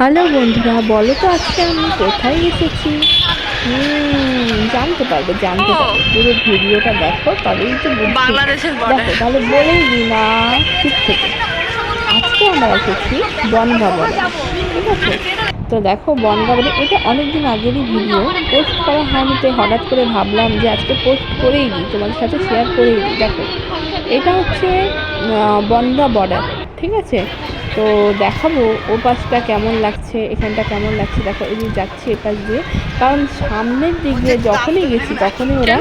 Hello বন্ধুরা, বলো তো আজকে আমি কোথায় এসেছি? জানতে পারবে পুরো ভিডিওটা দেখো, তবেই তো বুঝতে। বাংলাদেশের বর্ডার। দেখো তাহলে বলেই দিই না ঠিক থেকে। আজকে আমরা এসেছি বনগাঁ বর্ডারে, ঠিক আছে? তো দেখো বনগাঁ বর্ডার, এটা অনেক দিন আগেরই ভিডিও, পোস্ট করা হয়নি, তাই হঠাৎ করে ভাবলাম যে আজকে পোস্ট করেই দিই, তোমাদের সাথে শেয়ার করেই দিই। দেখো এটা হচ্ছে বনগাঁ বর্ডার, ঠিক আছে? তো দেখাবো ও পাশটা কেমন লাগছে, এখানটা কেমন লাগছে। দেখো এই যে যাচ্ছি এ পাশ দিয়ে, কারণ সামনের দিক দিয়ে যখনই গেছি তখনই ওরা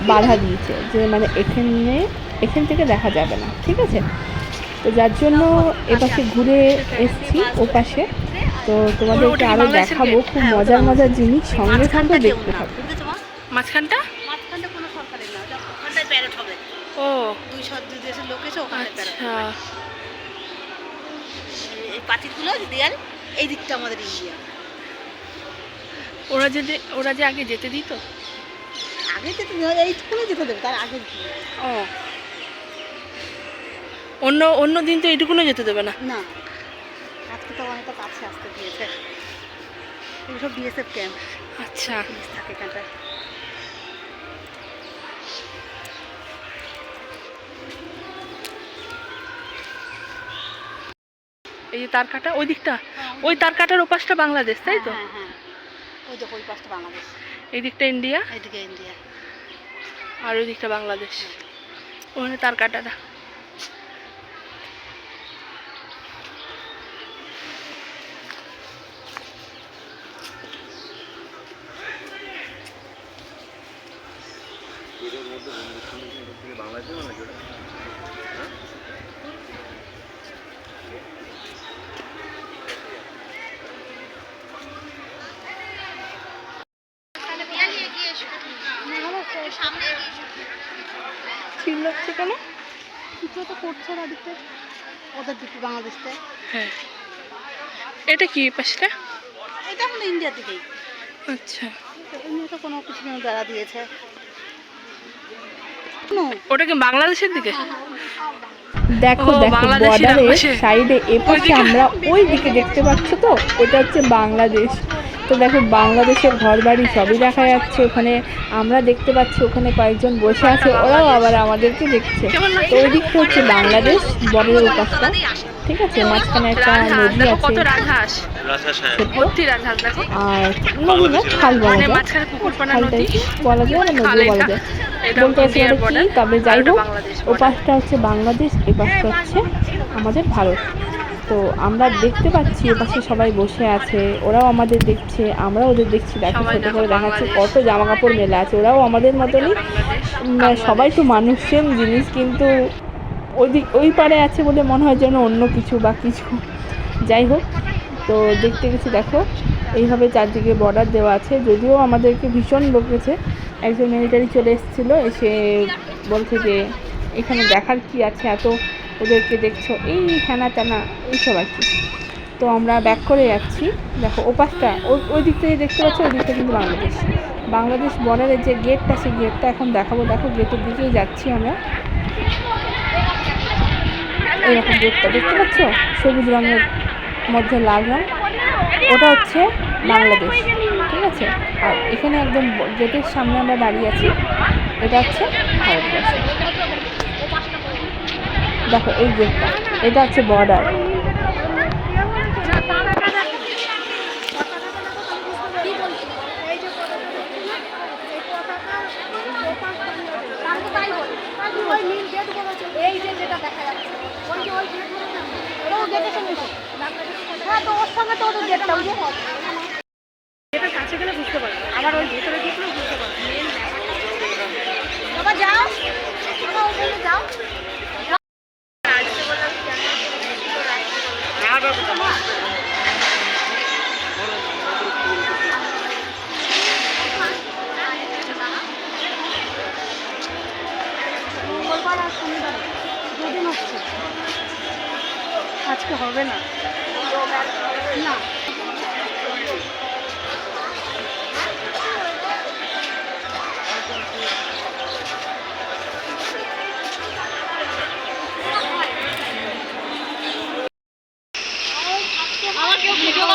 বাধা দিয়েছে যে মানে এখান থেকে দেখা যাবে না, ঠিক আছে? তো যার জন্য এপাশে ঘুরে এসছি ও পাশে। তো তোমাদেরকে আরও দেখাবো খুব মজার মজার জিনিস, সঙ্গে সঙ্গে দেখতে থাকো। মাঝখানটা কোনো সরকারের না, ওখানটায় প্যারেড হবে। ও দুই দেশের লোক এসে ওখানে প্যারেড। আচ্ছা, এই পার্টিগুলো দেয়াল এই দিকটা আমাদের ইন্ডিয়া। ওরা যে আগে যেতে দিত, আগে যেতে এইটুকুনি যেতে দেবে, তার আগে ও অন্য দিন তো এইটুকুনও যেতে দেবে না। না, আজকে তো অনেকটা কাছে আসতে দিয়েছে। এগুলো সব বিএসএফ ক্যাম্প। আচ্ছা, পুলিশ থাকে এখানটায়। এই যে তার কাটা ওই দিকটা, ওই তার কাটার ওপাশটা বাংলাদেশ, তাই তো? হ্যাঁ হ্যাঁ, ওই দেখো ওই পাশটা বাংলাদেশ, এই দিকটা ইন্ডিয়া, এইদিকে ইন্ডিয়া। আর ওই দিকটা বাংলাদেশ, ওখানে তার কাটাটা। চিল্লাচ্ছে কেন? কিছু তো করছে না দিকটা, ওদের দিকে বাংলাদেশটা। হ্যাঁ, এটা কি পাশটা? এটা আমাদের ইন্ডিয়ার দিকেই। আচ্ছা, এমনি তো কোনো কিছু বেড়া দিয়েছে। ওটা কি বাংলাদেশের দিকে? দেখো ও, দেখো বাংলাদেশের বর্ডারের পাশে। সাইডে এপাশে আমরা ওই দিকে দেখতে পাচ্ছ, তো ওটা হচ্ছে বাংলাদেশ। তো দেখো বাংলাদেশের ঘর বাড়ি সবই দেখা যাচ্ছে ওখানে। আমরা দেখতে পাচ্ছি ওখানে কয়েকজন বসে আছে, ওরাও আবার আমাদেরকে দেখছে। তো ওই দিকটা হচ্ছে বাংলাদেশ বর্ডারের ওপাশটা, ঠিক আছে? মাঝখানে একটা নদী দেখো আছে, কত রাজহাঁস, ছোট। ভর্তি রাজহাঁস দেখো। আর নদী না, খাল বলা মানে যায়, মাঝখানে পুকুর পানা খাল নদী, টাইপ বলা যায়, আবার খাল নদীও বলা এটা। যায়, এটা বলতে পারছি ইন্ডিয়ার না কি। বর্ডার, তবে যাই আর এটা হোক, বাংলাদেশ ও border। পাশটা হচ্ছে বাংলাদেশ, এ পাশটা হচ্ছে আমাদের ভারত। তো আমরা দেখতে পাচ্ছি এপাশে সবাই বসে আছে, ওরাও আমাদের দেখছে, আমরাও ওদের দেখছি। দেখো সবাই ছোটো দেখো করে দেখাচ্ছে বাংলাদেশ। কত জামা কাপড় মেলা আছে, ওরাও আমাদের মতনই। সবাই তো মানুষ, সেম জিনিস, কিন্তু ওই পারে আছে বলে মনে হয় যেন অন্য কিছু বা কিছু। যাই হোক, তো দেখতে গেছি। দেখো এইভাবে চারদিকে বর্ডার দেওয়া আছে, যদিও আমাদেরকে ভীষণ বকেছে। একজন মিলিটারি চলে এসেছিলো, এসে বলছে যে এখানে দেখার কি আছে, এত ওদেরকে দেখছো, এই হ্যানা ত্যানা এইসব আর কি। তো আমরা ব্যাক করে যাচ্ছি। দেখো ওপাশটা ওই দিক থেকে দেখতে পাচ্ছ, ওই দিকটা কিন্তু বাংলাদেশ বর্ডারের যে গেটটা, সেই গেটটা এখন দেখাবো। দেখো গেটের দিকেই যাচ্ছি আমরা। এইরকম গেটটা দেখতে পাচ্ছ, সবুজ রঙের মধ্যে লাল রঙ, ওটা হচ্ছে বাংলাদেশ, ঠিক আছে? আর এখানে একদম গেটের সামনে আমরা দাঁড়িয়ে আছি, এটা হচ্ছে ভারতবর্ষ। দেখো এই গেটটা, এটা হচ্ছে বর্ডার। এই যে যেটা দেখা যাচ্ছে, ওই যে ওই গেট ধরে না, ওটা ওই গেটের সঙ্গে তো। হ্যাঁ, তো ওর সঙ্গে তো ওদের গেটটা ওই যে এটা কাছে গেলে বুঝতে পারবে, আবার ওই ভেতরে ঢুকলেও বুঝতে পারবে। বাবা যাও, বাবা ওখানে যাও। মঙ্গলবার আর শনিবার দুদিন হচ্ছে, আজকে হবে না। না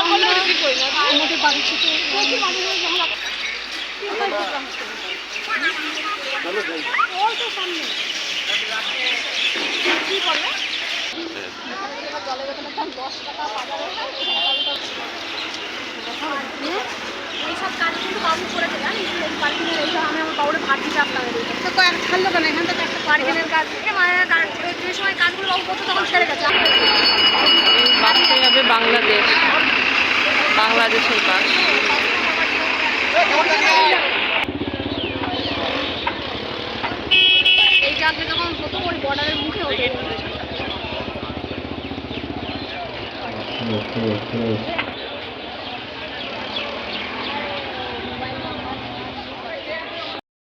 আমাদের বাড়ি থেকে প্রচুর মানুষ যখন ওই তো সামনে কি করবে জলের বোতলের দাম 10 টাকা বাজারে এইসব কাজ কিন্তু বাবু করেছে জানিস এই পার্কিংয়ের এইসব আমি আমার বাবুরে ভাত দিতে আসতাম তো কয়েক ছাড়লো কেন এখান থেকে একটা পার্কিংয়ের কাজ যে সময় কাজগুলো বাবু করতো তখন ছেড়ে গেছে বাসে যাবে বাংলাদেশ, বাংলাদেশের বাস। এই জায়গাটা যখন হতো ওই বর্ডারের মুখে হতো